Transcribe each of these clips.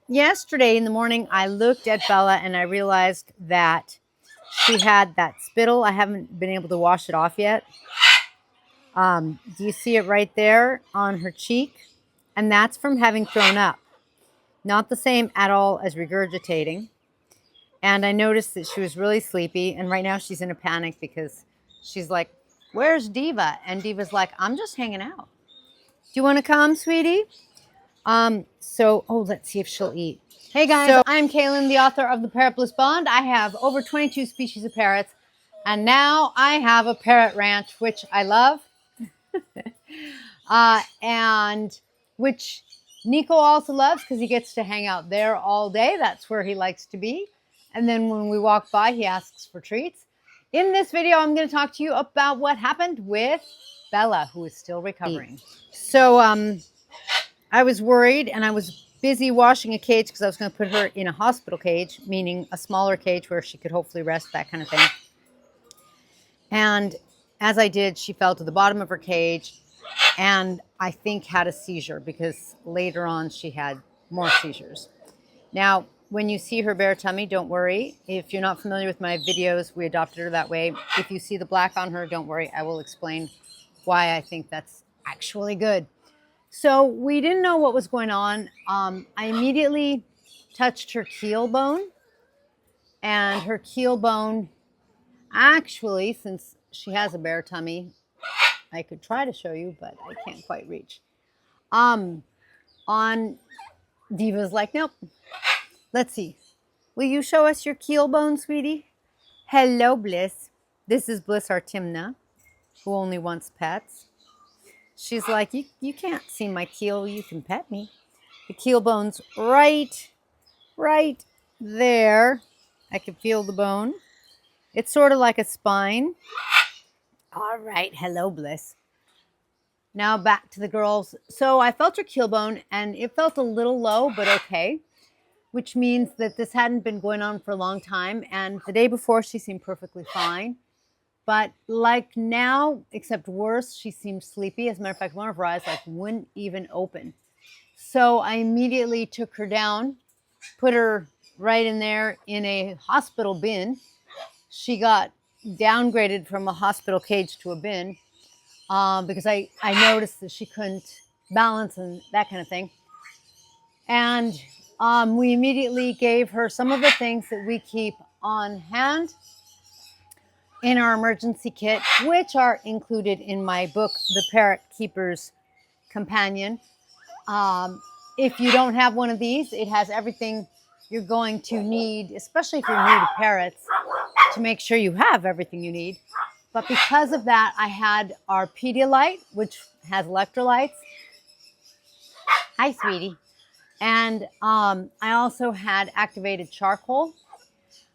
yesterday in the morning, I looked at Bella and I realized that she had that spittle. I haven't been able to wash it off yet. Do you see it right there on her cheek? And that's from having thrown up. Not the same at all as regurgitating. And I noticed that she was really sleepy. And right now she's in a panic because she's like, "Where's Diva?" And Diva's like, "I'm just hanging out. Do you want to come, sweetie?" Let's see if she'll eat. Hey guys, I'm Kaylin, the author of the Parrot Bliss Bond. I have over 22 species of parrots, and now I have a parrot ranch, which I love, and which Nico also loves because he gets to hang out there all day. That's where he likes to be. And then when we walk by, he asks for treats. In this video, I'm going to talk to you about what happened with Bella, who is still recovering. So, I was worried and I was busy washing a cage because I was going to put her in a hospital cage, meaning a smaller cage where she could hopefully rest, that kind of thing. And as I did, she fell to the bottom of her cage and I think had a seizure because later on she had more seizures. Now, when you see her bare tummy, don't worry. If you're not familiar with my videos, we adopted her that way. If you see the black on her, don't worry. I will explain why I think that's actually good. So we didn't know what was going on. I immediately touched her keel bone, and her keel bone, actually, since she has a bare tummy, I could try to show you, but I can't quite reach. On Diva's like, nope. Let's see. Will you show us your keel bone, sweetie? Hello, Bliss. This is Bliss Artimna, who only wants pets. She's like, you can't see my keel. You can pet me. The keel bone's right there. I can feel the bone. It's sort of like a spine. All right. Hello, Bliss. Now back to the girls. So I felt her keel bone, and it felt a little low, but okay, which means that this hadn't been going on for a long time. And the day before, she seemed perfectly fine. But like now, except worse, she seemed sleepy. As a matter of fact, one of her eyes wouldn't even open. So I immediately took her down, put her right in there in a hospital bin. She got downgraded from a hospital cage to a bin because I noticed that she couldn't balance and that kind of thing. And we immediately gave her some of the things that we keep on hand in our emergency kit, which are included in my book, The Parrot Keeper's Companion. If you don't have one of these, it has everything you're going to need, especially if you're new to parrots, to make sure you have everything you need. But because of that, I had our Pedialyte, which has electrolytes. Hi, sweetie. And I also had activated charcoal.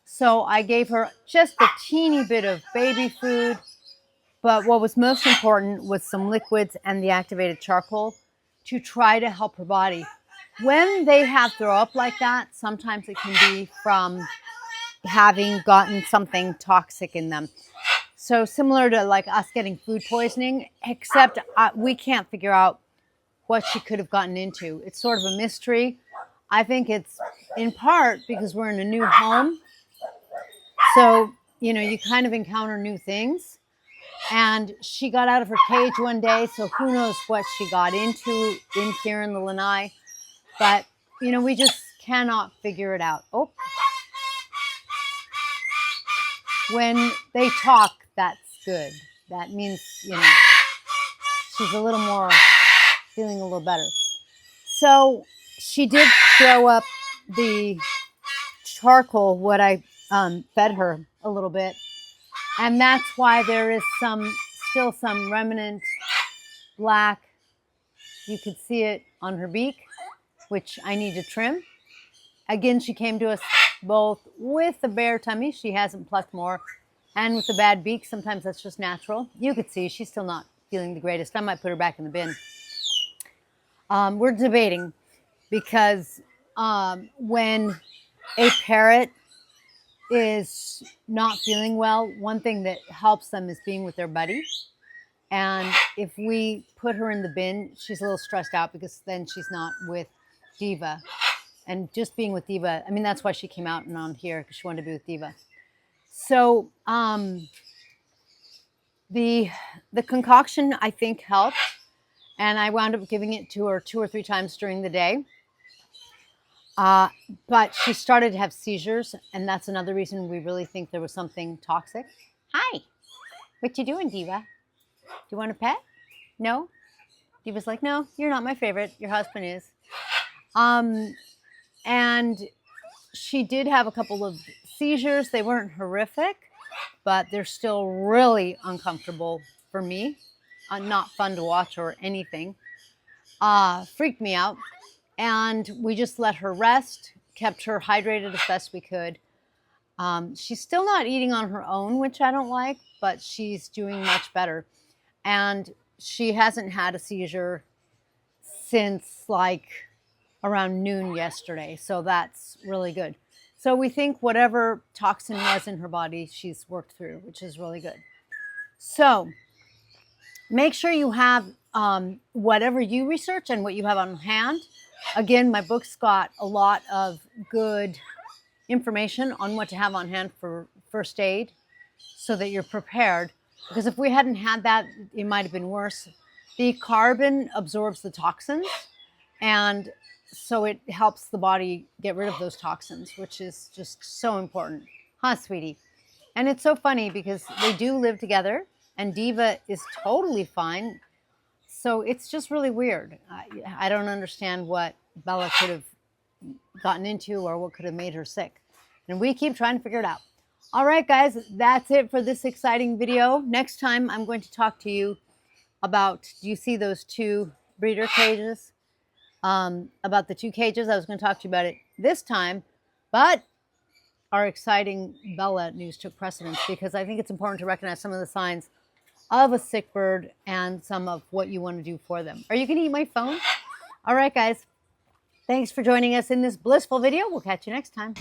So I gave her just a teeny bit of baby food, but what was most important was some liquids and the activated charcoal to try to help her body. When they have throw up like that, sometimes it can be from having gotten something toxic in them. So similar to like us getting food poisoning, except we can't figure out what she could have gotten into. It's sort of a mystery. I think it's in part because we're in a new home. So, you kind of encounter new things. And she got out of her cage one day, so who knows what she got into in here in the lanai. But, we just cannot figure it out. Oh. When they talk, that's good. That means, she's a little more feeling a little better. So she did throw up the charcoal, what I fed her a little bit. And that's why there is still some remnant black. You could see it on her beak, which I need to trim. Again, she came to us both with a bare tummy. She hasn't plucked more. And with a bad beak, sometimes that's just natural. You could see she's still not feeling the greatest. I might put her back in the bin. We're debating because when a parrot is not feeling well, one thing that helps them is being with their buddy. And if we put her in the bin, she's a little stressed out because then she's not with Diva. and just being with Diva. I mean, that's why she came out and on here, because she wanted to be with Diva. So the concoction, I think, helped. And I wound up giving it to her 2 or 3 times during the day. But she started to have seizures, and that's another reason we really think there was something toxic. Hi, what you doing, Diva? Do you want a pet? No? Diva's like, no, you're not my favorite. Your husband is. And she did have a couple of seizures. They weren't horrific, but they're still really uncomfortable for me. Not fun to watch or anything. Freaked me out. And we just let her rest, kept her hydrated as best we could. She's still not eating on her own, which I don't like, but she's doing much better. And she hasn't had a seizure since like around noon yesterday. So that's really good. So we think whatever toxin was in her body, she's worked through, which is really good. So make sure you have whatever you research and what you have on hand. Again, my book's got a lot of good information on what to have on hand for first aid so that you're prepared. Because if we hadn't had that, it might have been worse. The carbon absorbs the toxins, and so it helps the body get rid of those toxins, which is just so important. Huh, sweetie? And it's so funny because they do live together, and Diva is totally fine. So it's just really weird. I don't understand what Bella could have gotten into or what could have made her sick. And we keep trying to figure it out. All right, guys, that's it for this exciting video. Next time, I'm going to talk to you about, do you see those 2 breeder cages? About the 2 cages. I was going to talk to you about it this time, but our exciting Bella news took precedence because I think it's important to recognize some of the signs of a sick bird and some of what you want to do for them. Are you going to eat my phone? All right, guys. Thanks for joining us in this blissful video. We'll catch you next time.